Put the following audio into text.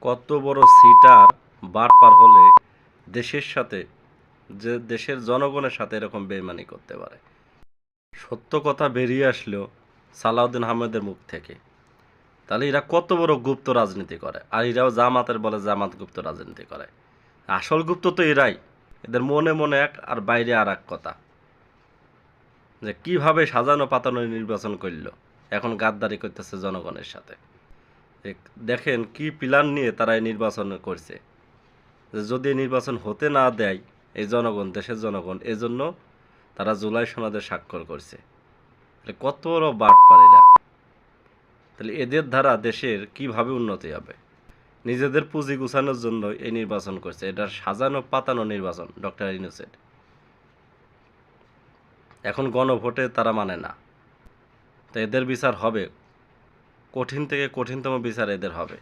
কত বড় সিটার বাটপার হলে দেশের সাথে, যে দেশের জনগণের সাথে এরকম বেইমানি করতে পারে। সত্য কথা বেরিয়ে আসলো সালাউদ্দিন আহমেদের মুখ থেকে। তাহলে এরা কত বড় গুপ্ত রাজনীতি করে, আর এরাও জামাতের বলে জামাত গুপ্ত রাজনীতি করে। আসল গুপ্ত তো এরাই। এদের মনে মনে এক আর বাইরে আর এক কথা। যে কিভাবে সাজানো পাতানো নির্বাচন করলো, এখন গাদ্দারি করতেছে জনগণের সাথে। দেখেন কি প্ল্যান নিয়ে তারা এই নির্বাচন করছে। যে যদি এই নির্বাচন হতে না দেয় এই জনগণ, দেশের জনগণ, এজন্য তারা জুলাই সনদে স্বাক্ষর করছে। কত বড় বাটপাড়িরা! তাহলে এদের দ্বারা দেশের কিভাবে উন্নতি হবে? নিজেদের পুঁজি গুছানোর জন্য এই নির্বাচন করছে। এটা সাজানো পাতানো নির্বাচন ডক্টর ইউনূসের। এখন গণভোটে তারা মানে না, তো এদের বিচার হবে, কঠিন থেকে কঠিনতম বিচার এদের হবে।